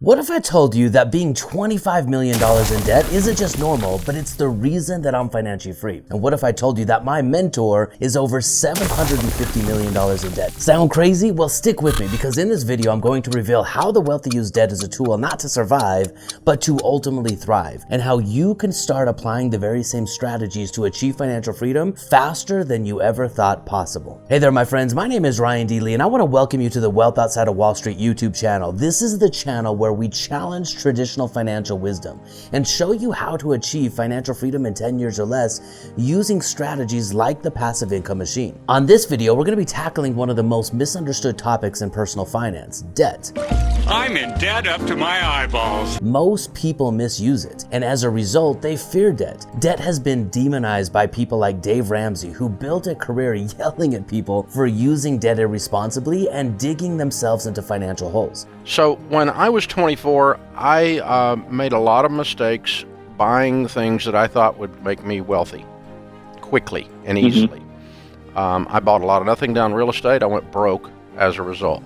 What if I told you that being $25 million in debt isn't just normal, but it's the reason that I'm financially free? And what if I told you that my mentor is over $750 million in debt? Sound crazy? Well, stick with me, because in this video, I'm going to reveal how the wealthy use debt as a tool not to survive, but to ultimately thrive, and how you can start applying the very same strategies to achieve financial freedom faster than you ever thought possible. Hey there, my friends. My name is Ryan D. Lee, and I want to welcome you to the Wealth Outside of Wall Street YouTube channel. This is the channel where we challenge traditional financial wisdom and show you how to achieve financial freedom in 10 years or less using strategies like the passive income machine. On this video, we're going to be tackling one of the most misunderstood topics in personal finance: debt. I'm in debt up to my eyeballs. Most people misuse it, and as a result, they fear debt. Debt has been demonized by people like Dave Ramsey, who built a career yelling at people for using debt irresponsibly and digging themselves into financial holes. So when I was 24, I made a lot of mistakes buying things that I thought would make me wealthy quickly and easily. I bought a lot of nothing down real estate. I went broke as a result.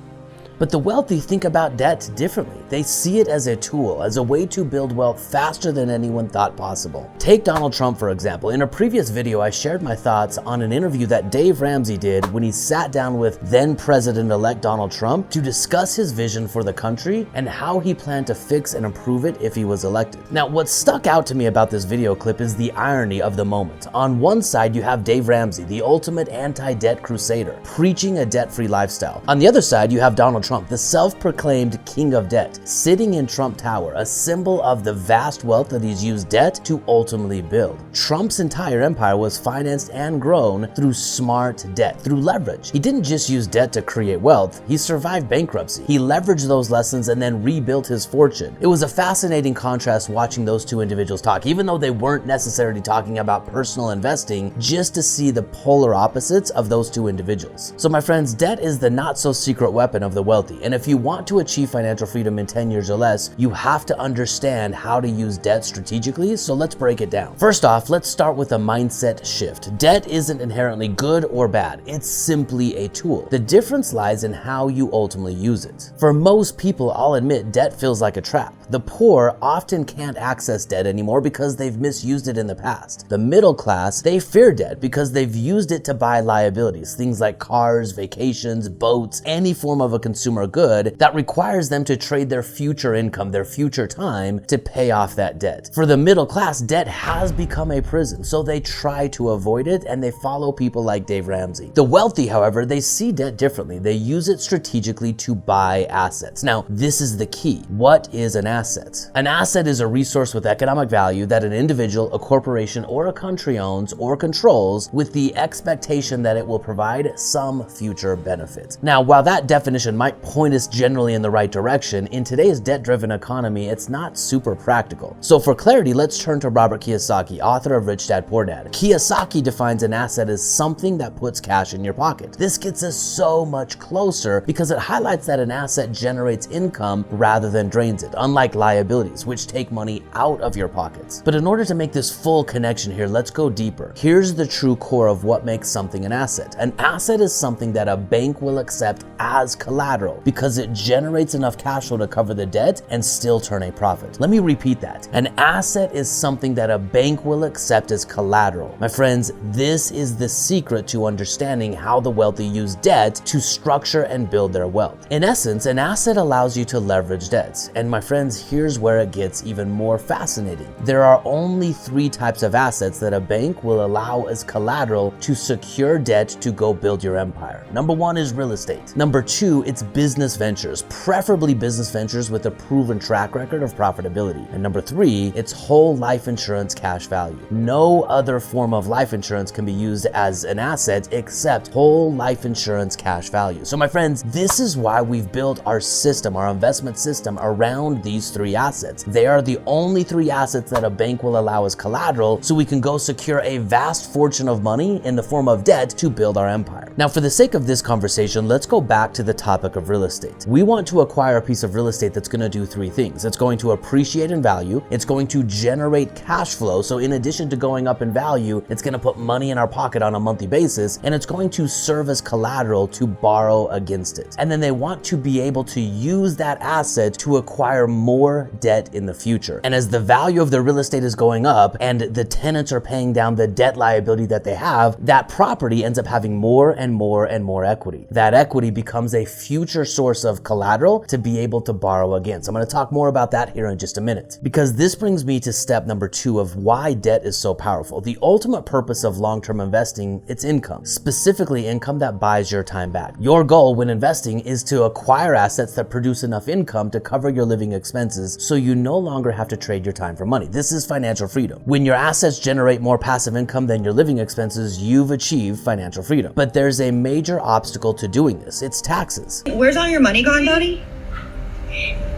But the wealthy think about debt differently. They see it as a tool, as a way to build wealth faster than anyone thought possible. Take Donald Trump, for example. In a previous video, I shared my thoughts on an interview that Dave Ramsey did when he sat down with then President-elect Donald Trump to discuss his vision for the country and how he planned to fix and improve it if he was elected. Now, what stuck out to me about this video clip is the irony of the moment. On one side, you have Dave Ramsey, the ultimate anti-debt crusader, preaching a debt-free lifestyle. On the other side, you have Donald Trump, the self-proclaimed king of debt, sitting in Trump Tower, a symbol of the vast wealth that he's used debt to ultimately build. Trump's entire empire was financed and grown through smart debt, through leverage. He didn't just use debt to create wealth, he survived bankruptcy. He leveraged those lessons and then rebuilt his fortune. It was a fascinating contrast watching those two individuals talk, even though they weren't necessarily talking about personal investing, just to see the polar opposites of those two individuals. So my friends, debt is the not-so-secret weapon of the wealthy. And if you want to achieve financial freedom in 10 years or less, you have to understand how to use debt strategically, so let's break it down. First off, let's start with a mindset shift. Debt isn't inherently good or bad, it's simply a tool. The difference lies in how you ultimately use it. For most people, I'll admit, debt feels like a trap. The poor often can't access debt anymore because they've misused it in the past. The middle class, they fear debt because they've used it to buy liabilities, things like cars, vacations, boats, any form of a consumer good that requires them to trade their future income, their future time, to pay off that debt. For the middle class, debt has become a prison, so they try to avoid it and they follow people like Dave Ramsey. The wealthy, however, they see debt differently. They use it strategically to buy assets. Now, this is the key. What is an asset? An asset is a resource with economic value that an individual, a corporation, or a country owns or controls with the expectation that it will provide some future benefit. Now, while that definition might point us generally in the right direction, in today's debt-driven economy, it's not super practical. So for clarity, let's turn to Robert Kiyosaki, author of Rich Dad Poor Dad. Kiyosaki defines an asset as something that puts cash in your pocket. This gets us so much closer because it highlights that an asset generates income rather than drains it, unlike liabilities, which take money out of your pockets. But in order to make this full connection here, let's go deeper. Here's the true core of what makes something an asset. An asset is something that a bank will accept as collateral because it generates enough cash flow to cover the debt and still turn a profit. Let me repeat that. An asset is something that a bank will accept as collateral. My friends, this is the secret to understanding how the wealthy use debt to structure and build their wealth. In essence, an asset allows you to leverage debts. And my friends, here's where it gets even more fascinating. There are only three types of assets that a bank will allow as collateral to secure debt to go build your empire. Number one is real estate. Number two, it's business ventures, preferably business ventures with a proven track record of profitability. And number three, it's whole life insurance cash value. No other form of life insurance can be used as an asset except whole life insurance cash value. So my friends, this is why we've built our system, our investment system, around these three assets. They are the only three assets that a bank will allow as collateral, so we can go secure a vast fortune of money in the form of debt to build our empire. Now, for the sake of this conversation, let's go back to the topic of of real estate. We want to acquire a piece of real estate that's going to do three things. It's going to appreciate in value, it's going to generate cash flow, so in addition to going up in value, it's going to put money in our pocket on a monthly basis, and it's going to serve as collateral to borrow against it. And then they want to be able to use that asset to acquire more debt in the future. And as the value of their real estate is going up and the tenants are paying down the debt liability that they have, that property ends up having more and more and more equity. That equity becomes a future source of collateral to be able to borrow against. I'm going to talk more about that here in just a minute, because this brings me to step number 2 of why debt is so powerful. The ultimate purpose of long-term investing, it's income, specifically income that buys your time back. Your goal when investing is to acquire assets that produce enough income to cover your living expenses so you no longer have to trade your time for money. This is financial freedom. When your assets generate more passive income than your living expenses, you've achieved financial freedom. But there's a major obstacle to doing this. It's taxes. Where's all your money gone, Daddy?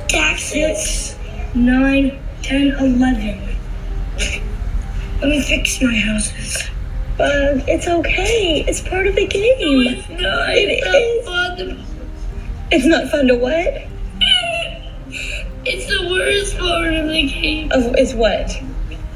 Taxes. 9, 10, 11. Let me fix my houses. But it's okay. It's part of the game. It's not. It's not fun. It's not fun to what? It's the worst part of the game. Oh, it's what?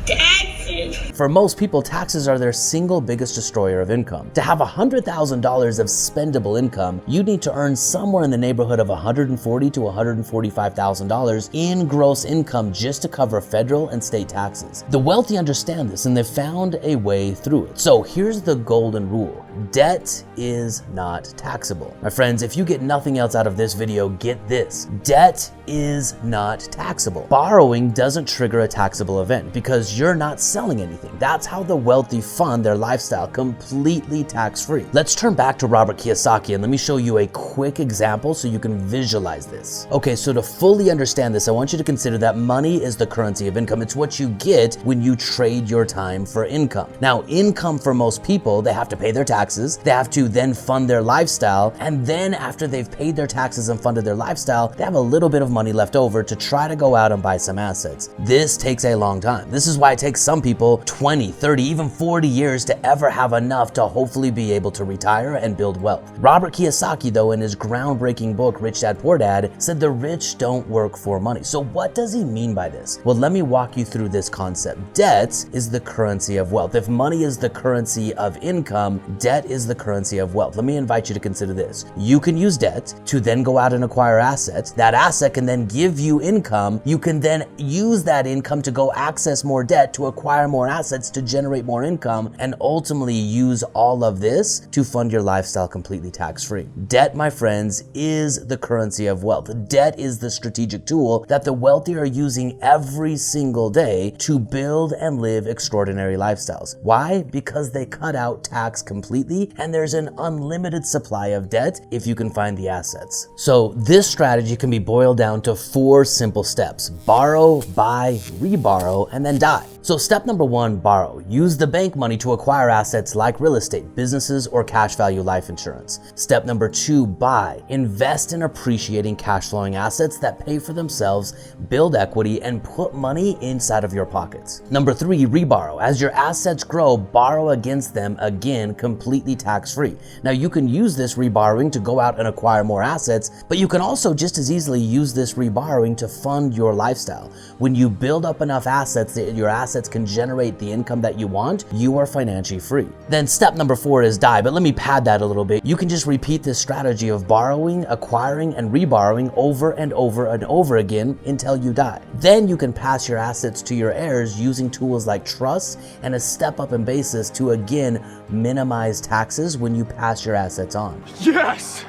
Taxes. For most people, taxes are their single biggest destroyer of income. To have $100,000 of spendable income, you need to earn somewhere in the neighborhood of $140,000 to $145,000 in gross income just to cover federal and state taxes. The wealthy understand this and they've found a way through it. So here's the golden rule. Debt is not taxable. My friends, if you get nothing else out of this video, get this. Debt is not taxable. Borrowing doesn't trigger a taxable event because you're not selling anything. That's how the wealthy fund their lifestyle completely tax-free. Let's turn back to Robert Kiyosaki and let me show you a quick example so you can visualize this. Okay, so to fully understand this, I want you to consider that money is the currency of income. It's what you get when you trade your time for income. Now, income for most people, they have to pay their taxes, they have to then fund their lifestyle, and then after they've paid their taxes and funded their lifestyle, they have a little bit of money left over to try to go out and buy some assets. This takes a long time. This is why it takes some people 20, 30, even 40 years to ever have enough to hopefully be able to retire and build wealth. Robert Kiyosaki, though, in his groundbreaking book, Rich Dad Poor Dad, said the rich don't work for money. So what does he mean by this? Well, let me walk you through this concept. Debt is the currency of wealth. If money is the currency of income, debt is the currency of wealth. Let me invite you to consider this. You can use debt to then go out and acquire assets. That asset can then give you income. You can then use that income to go access more debt to acquire more assets to generate more income, and ultimately use all of this to fund your lifestyle completely tax-free. Debt, my friends, is the currency of wealth. Debt is the strategic tool that the wealthy are using every single day to build and live extraordinary lifestyles. Why? Because they cut out tax completely, and there's an unlimited supply of debt if you can find the assets. So this strategy can be boiled down to 4 simple steps: borrow, buy, reborrow, and then die. So step number 1, borrow. Use the bank money to acquire assets like real estate, businesses, or cash value life insurance. Step number 2, buy. Invest in appreciating cash flowing assets that pay for themselves, build equity, and put money inside of your pockets. Number 3, reborrow. As your assets grow, borrow against them, again, completely tax-free. Now you can use this reborrowing to go out and acquire more assets, but you can also just as easily use this reborrowing to fund your lifestyle. When you build up enough assets that your assets can generate the income that you want, you are financially free. Then step number 4 is die, but let me pad that a little bit. You can just repeat this strategy of borrowing, acquiring, and reborrowing over and over and over again until you die. Then you can pass your assets to your heirs using tools like trust and a step up in basis to again minimize taxes when you pass your assets on. Yes!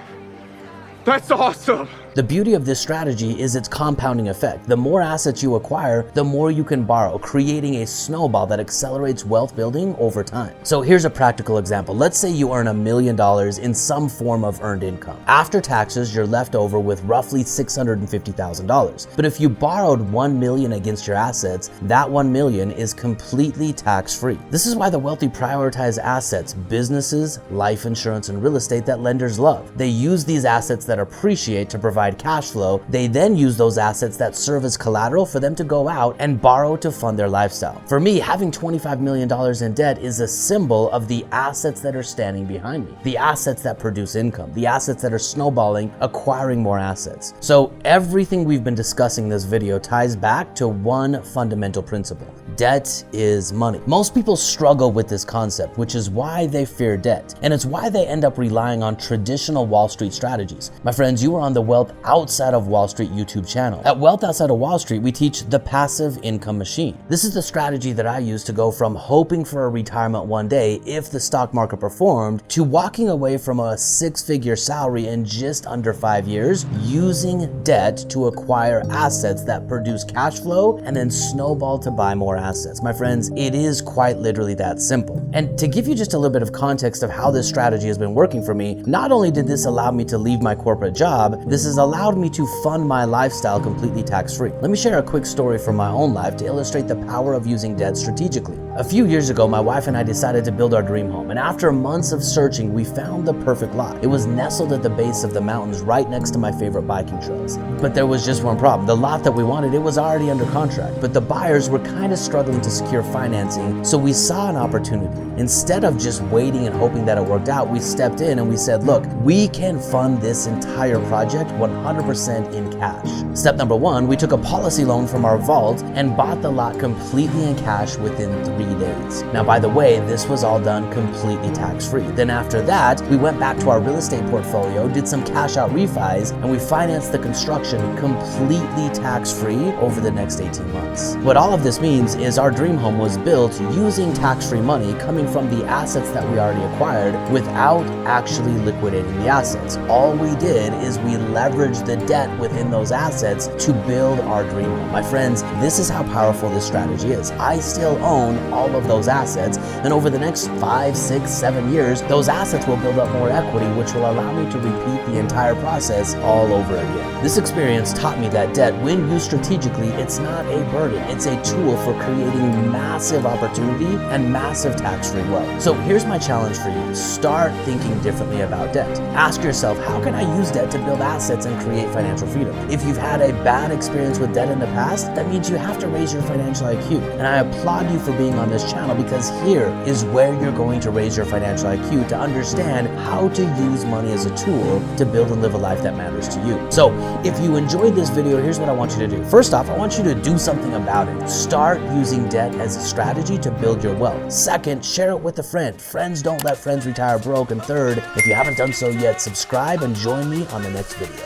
That's awesome! The beauty of this strategy is its compounding effect. The more assets you acquire, the more you can borrow, creating a snowball that accelerates wealth building over time. So here's a practical example. Let's say you earn $1 million in some form of earned income. After taxes, you're left over with roughly $650,000. But if you borrowed $1 million against your assets, that $1 million is completely tax-free. This is why the wealthy prioritize assets, businesses, life insurance, and real estate that lenders love. They use these assets that appreciate to provide provide cash flow, they then use those assets that serve as collateral for them to go out and borrow to fund their lifestyle. For me, having $25 million in debt is a symbol of the assets that are standing behind me, the assets that produce income, the assets that are snowballing, acquiring more assets. So everything we've been discussing in this video ties back to one fundamental principle. Debt is money. Most people struggle with this concept, which is why they fear debt. And it's why they end up relying on traditional Wall Street strategies. My friends, you are on the Wealth Outside of Wall Street YouTube channel. At Wealth Outside of Wall Street, we teach the passive income machine. This is the strategy that I use to go from hoping for a retirement one day if the stock market performed to walking away from a six-figure salary in just under 5 years using debt to acquire assets that produce cash flow and then snowball to buy more assets. My friends, it is quite literally that simple. And to give you just a little bit of context of how this strategy has been working for me, not only did this allow me to leave my corporate job, this has allowed me to fund my lifestyle completely tax-free. Let me share a quick story from my own life to illustrate the power of using debt strategically. A few years ago, my wife and I decided to build our dream home, and after months of searching, we found the perfect lot. It was nestled at the base of the mountains right next to my favorite biking trails. But there was just one problem. The lot that we wanted, it was already under contract, but the buyers were kind of struggling to secure financing, so we saw an opportunity. Instead of just waiting and hoping that it worked out, we stepped in and we said, look, we can fund this entire project 100% in cash. Step number one, we took a policy loan from our vault and bought the lot completely in cash within 3 days. Now, by the way, this was all done completely tax-free. Then after that, we went back to our real estate portfolio, did some cash out refis, and we financed the construction completely tax-free over the next 18 months. What all of this means is our dream home was built using tax-free money coming from the assets that we already acquired without actually liquidating the assets. All we did is we leveraged the debt within those assets to build our dream home. My friends, this is how powerful this strategy is. I still own all of those assets, and over the next 5, 6, 7 years, those assets will build up more equity, which will allow me to repeat the entire process all over again. This experience taught me that debt, when used strategically, it's not a burden. It's a tool for creating massive opportunity and massive tax-free wealth. So here's my challenge for you. Start thinking differently about debt. Ask yourself, how can I use debt to build assets and create financial freedom? If you've had a bad experience with debt in the past, that means you have to raise your financial IQ. And I applaud you for being on this channel, because here is where you're going to raise your financial IQ to understand how to use money as a tool to build and live a life that matters to you. So if you enjoyed this video, here's what I want you to do. First off, I want you to do something about it. Start using debt as a strategy to build your wealth. Second, share it with a friend. Friends don't let friends retire broke. And third, if you haven't done so yet, subscribe and join me on the next video.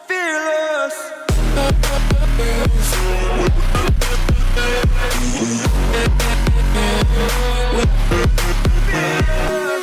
Fearless.